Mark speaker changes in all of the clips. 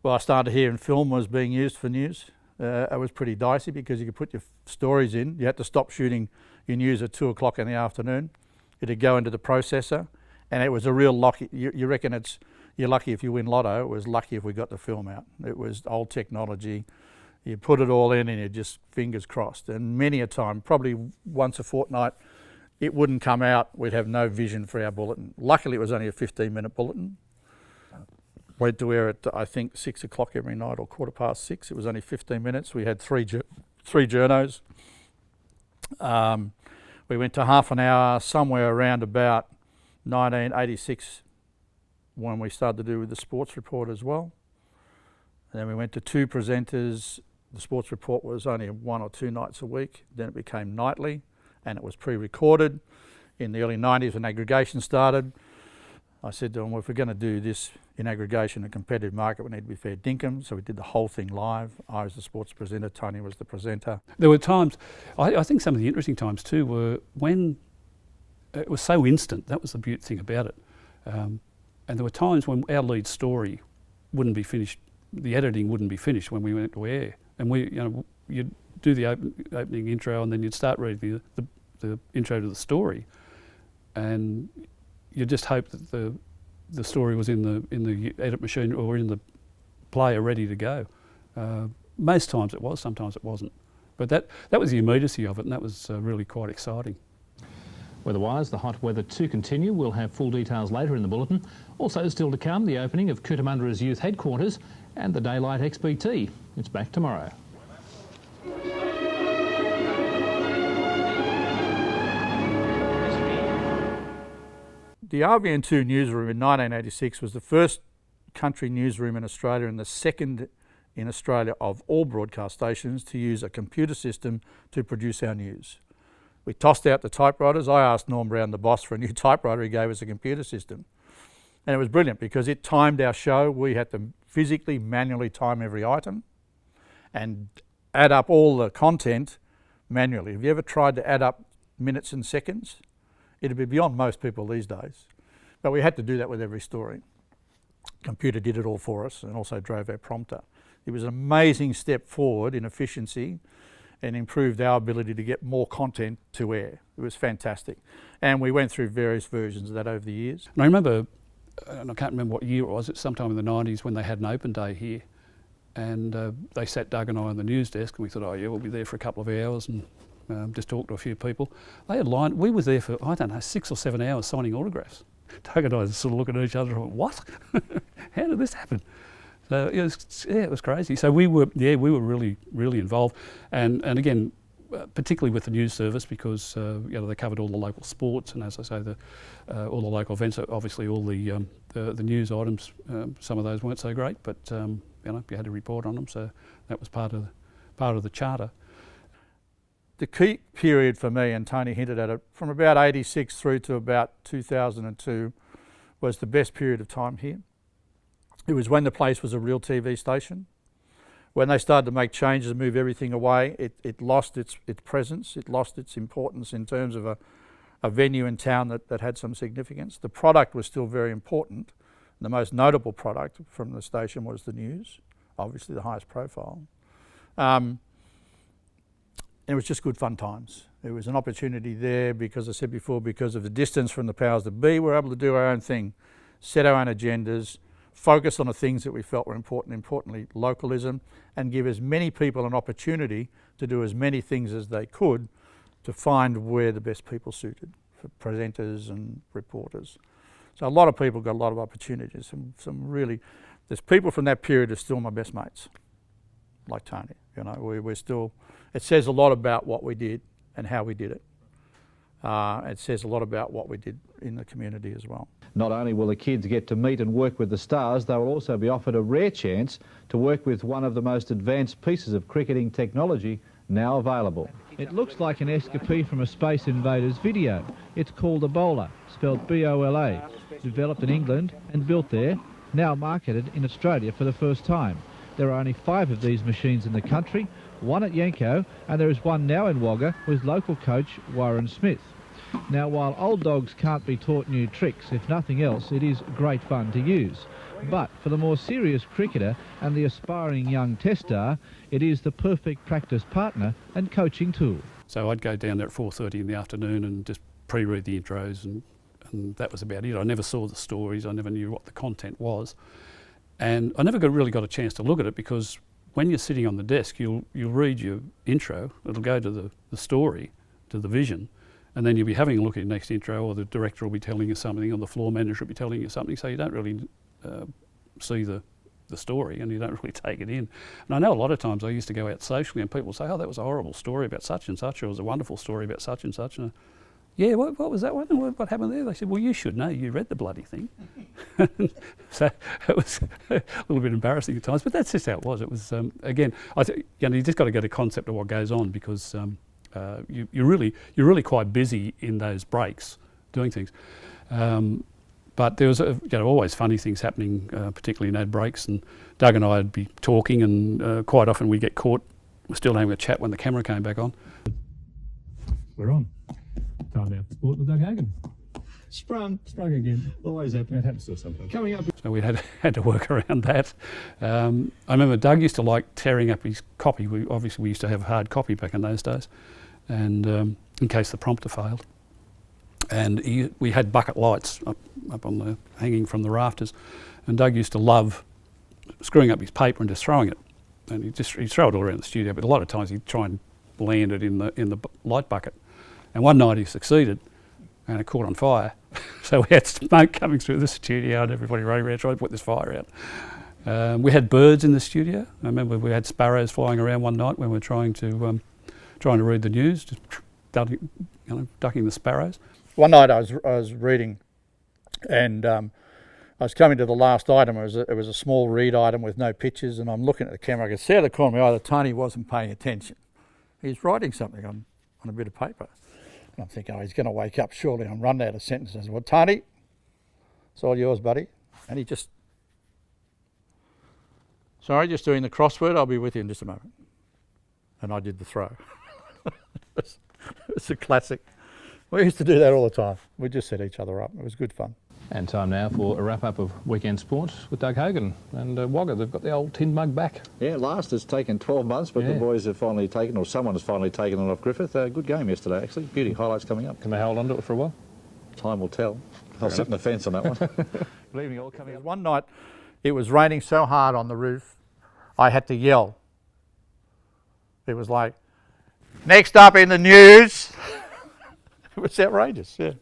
Speaker 1: Well, I started hearing film was being used for news. It was pretty dicey because you could put your stories in. You had to stop shooting your news at 2 o'clock in the afternoon. It'd go into the processor, and it was a real lucky. You reckon you're lucky if you win lotto. It was lucky if we got the film out. It was old technology. You put it all in and you just fingers crossed. And many a time, probably once a fortnight, it wouldn't come out. We'd have no vision for our bulletin. Luckily, it was only a 15-minute bulletin. We had to air it, I think, 6 o'clock every night or 6:15. It was only 15 minutes. We had three journos. We went to half an hour somewhere around about 1986 when we started to do with the sports report as well. And then we went to 2 presenters. The sports report was only 1 or 2 nights a week. Then it became nightly, and it was pre-recorded. In the early 90s when aggregation started, I said to them, well, if we're going to do this in aggregation, a competitive market, we need to be fair dinkum. So we did the whole thing live. I was the sports presenter, Tony was the presenter.
Speaker 2: There were times, I think some of the interesting times too were when it was so instant. That was the beautiful thing about it. And there were times when our lead story wouldn't be finished, the editing wouldn't be finished when we went to air. And you'd do the opening intro, and then you'd start reading the intro to the story. And you just hope that the story was in the edit machine or in the player ready to go. Most times it was, sometimes it wasn't. But that was the immediacy of it, and that was really quite exciting.
Speaker 3: Weather-wise, the hot weather to continue. We'll have full details later in the bulletin. Also still to come, the opening of Cootamundra's youth headquarters and the Daylight XBT. It's back tomorrow.
Speaker 1: The RVN2 newsroom in 1986 was the first country newsroom in Australia and the second in Australia of all broadcast stations to use a computer system to produce our news. We tossed out the typewriters. I asked Norm Brown, the boss, for a new typewriter. He gave us a computer system. And it was brilliant because it timed our show. We had to physically, manually time every item and add up all the content manually. Have you ever tried to add up minutes and seconds? It'd be beyond most people these days. But we had to do that with every story. Computer did it all for us and also drove our prompter. It was an amazing step forward in efficiency and improved our ability to get more content to air. It was fantastic. And we went through various versions of that over the years.
Speaker 2: And I remember, and I can't remember what year it was, it's sometime in the 90s when they had an open day here. And they sat Doug and I on the news desk and we thought, oh yeah, we'll be there for a couple of hours and just talk to a few people. They had lined, we were there for, I don't know, 6 or 7 hours signing autographs. Doug and I sort of looking at each other and went, what? How did this happen? So it was crazy. So we were really, really involved. And again, particularly with the news service because they covered all the local sports and as I say, all the local events, obviously all the news items, some of those weren't so great, but you had to report on them. So that was part of the charter.
Speaker 1: The key period for me, and Tony hinted at it, from about 86 through to about 2002 was the best period of time here. It was when the place was a real TV station. When they started to make changes and move everything away, it lost its presence, it lost its importance in terms of a venue in town that had some significance. The product was still very important. The most notable product from the station was the news, obviously the highest profile. It was just good fun times. There was an opportunity there because I said before, because of the distance from the powers that be, we're able to do our own thing, set our own agendas, focus on the things that we felt were important, importantly localism, and give as many people an opportunity to do as many things as they could to find where the best people suited for presenters and reporters. So a lot of people got a lot of opportunities. Some really, there's people from that period who are still my best mates, like Tony. We're still, it says a lot about what we did and how we did it. It says a lot about what we did in the community as well.
Speaker 4: Not only will the kids get to meet and work with the stars, they will also be offered a rare chance to work with one of the most advanced pieces of cricketing technology now available. It looks like an escapee from a Space Invaders video. It's called a bowler, spelled B-O-L-A, developed in England and built there, now marketed in Australia for the first time. There are only 5 of these machines in the country, 1 at Yanko, and there is 1 now in Wagga with local coach Warren Smith. Now, while old dogs can't be taught new tricks, if nothing else, it is great fun to use. But for the more serious cricketer and the aspiring young tester, it is the perfect practice partner and coaching tool.
Speaker 2: So I'd go down there at 4:30 in the afternoon and just pre-read the intros, and that was about it. I never saw the stories, I never knew what the content was, and I never really got a chance to look at it, because when you're sitting on the desk, you'll read your intro, it'll go to the story, to the vision, and then you'll be having a look at your next intro, or the director will be telling you something, or the floor manager will be telling you something, so you don't really see the story, and you don't really take it in. And I know a lot of times I used to go out socially and people say, oh, that was a horrible story about such and such, or it was a wonderful story about such and such. And yeah, what was that one? What happened there? They said, well, you should know, you read the bloody thing. So it was a little bit embarrassing at times, but that's just how it was. It was, again, you just got to get a concept of what goes on, because you're really quite busy in those breaks doing things. But there was always funny things happening, particularly in ad breaks, and Doug and I would be talking, and quite often we'd get caught. We're still having a chat when the camera came back on.
Speaker 3: We're on. Time now for sport with Doug Hogan.
Speaker 5: Sprung
Speaker 3: again.
Speaker 5: Always happens.
Speaker 3: That happens to us sometimes.
Speaker 5: Coming up.
Speaker 2: So we had to work around that. I remember Doug used to like tearing up his copy. We used to have hard copy back in those days, and in case the prompter failed. And we had bucket lights up on the hanging from the rafters, and Doug used to love screwing up his paper and just throwing it. And he'd throw it all around the studio, but a lot of times he'd try and land it in the light bucket. And one night he succeeded, and it caught on fire. So we had smoke coming through the studio, and everybody running around trying to put this fire out. We had birds in the studio. I remember we had sparrows flying around one night when we were trying to read the news, just ducking the sparrows.
Speaker 1: One night I was reading, and I was coming to the last item. It was a small read item with no pictures, and I'm looking at the camera. I could see out of the corner of my eye that Tony wasn't paying attention. He's writing something on a bit of paper. And I'm thinking, oh, he's going to wake up surely and run out of sentences. I said, well, Tony, it's all yours, buddy. And he just, sorry, just doing the crossword. I'll be with you in just a moment. And I did the throw. It's a classic. We used to do that all the time. We just set each other up. It was good fun.
Speaker 3: And time now for a wrap-up of Weekend Sport with Doug Hogan. And Wagga, they've got the old tin mug back.
Speaker 4: Yeah, last has taken 12 months, but the boys have finally taken, or someone has finally taken it off Griffith. Good game yesterday, actually. Beauty highlights coming up.
Speaker 3: Can they hold on to it for a while?
Speaker 4: Time will tell. I'll sit on the fence on that one.
Speaker 1: Good evening, all coming up. One night, it was raining so hard on the roof, I had to yell. It was like, next up in the news. It was outrageous, yeah.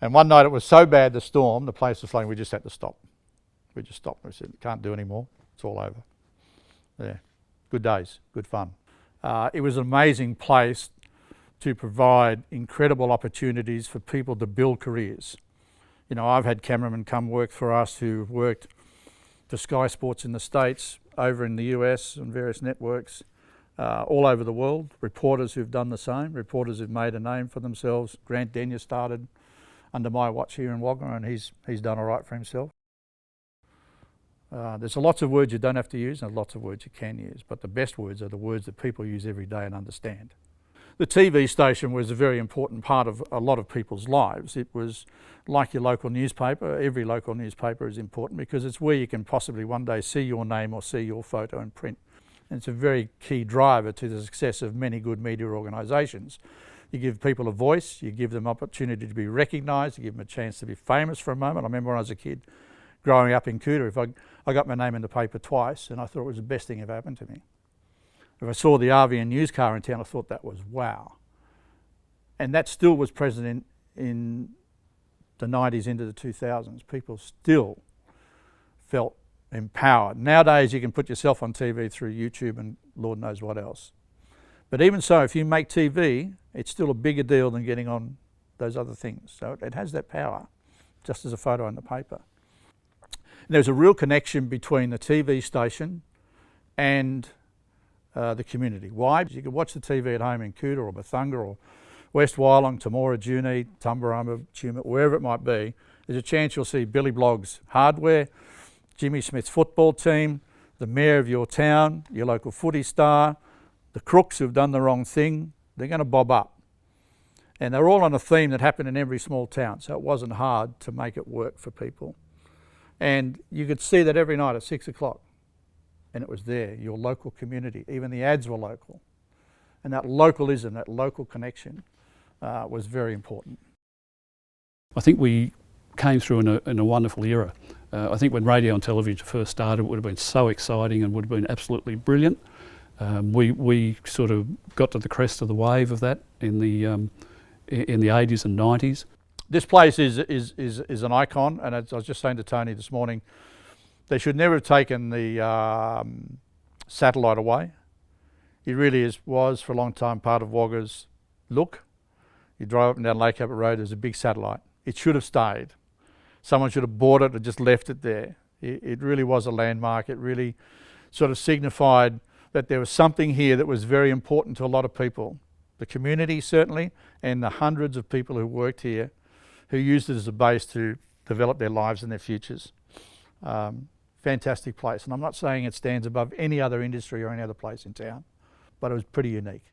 Speaker 1: And one night it was so bad, the storm, the place was flooding, we just had to stop. We just stopped. We said, can't do any more. It's all over. Yeah, good days, good fun. It was an amazing place to provide incredible opportunities for people to build careers. You know, I've had cameramen come work for us who've worked for Sky Sports in the States, over in the US and various networks, all over the world. Reporters who've done the same, reporters who've made a name for themselves. Grant Denyer started under my watch here in Wagga, and he's done all right for himself. There's lots of words you don't have to use and lots of words you can use, but the best words are the words that people use every day and understand. The TV station was a very important part of a lot of people's lives. It was like your local newspaper. Every local newspaper is important because it's where you can possibly one day see your name or see your photo in print. And it's a very key driver to the success of many good media organisations. You give people a voice, you give them opportunity to be recognised, you give them a chance to be famous for a moment. I remember when I was a kid growing up in Cooter, I got my name in the paper twice and I thought it was the best thing that ever happened to me. If I saw the RVN news car in town, I thought that was wow. And that still was present in the 90s into the 2000s. People still felt empowered. Nowadays you can put yourself on TV through YouTube and Lord knows what else. But even so, if you make TV, it's still a bigger deal than getting on those other things. So it has that power, just as a photo in the paper. And there's a real connection between the TV station and the community. Why? Because you can watch the TV at home in Cooter or Bethunga or West Wyalong, Temora, Junee, Tumbarumba, Tumut, wherever it might be. There's a chance you'll see Billy Blogg's hardware, Jimmy Smith's football team, the mayor of your town, your local footy star, the crooks who've done the wrong thing. They're going to bob up. And they're all on a theme that happened in every small town, so it wasn't hard to make it work for people. And you could see that every night at 6 o'clock, and it was there, your local community. Even the ads were local. And that localism, that local connection was very important.
Speaker 2: I think we came through in a wonderful era. I think when radio and television first started, it would have been so exciting and would have been absolutely brilliant. We sort of got to the crest of the wave of that in the 80s and 90s.
Speaker 1: This place is an icon, and as I was just saying to Tony this morning, they should never have taken the satellite away. It really was for a long time part of Wagga's look. You drive up and down Lake Abbott Road, there's a big satellite. It should have stayed. Someone should have bought it and just left it there. It really was a landmark. It really sort of signified that there was something here that was very important to a lot of people. The community certainly, and the hundreds of people who worked here, who used it as a base to develop their lives and their futures. Fantastic place, and I'm not saying it stands above any other industry or any other place in town, but it was pretty unique.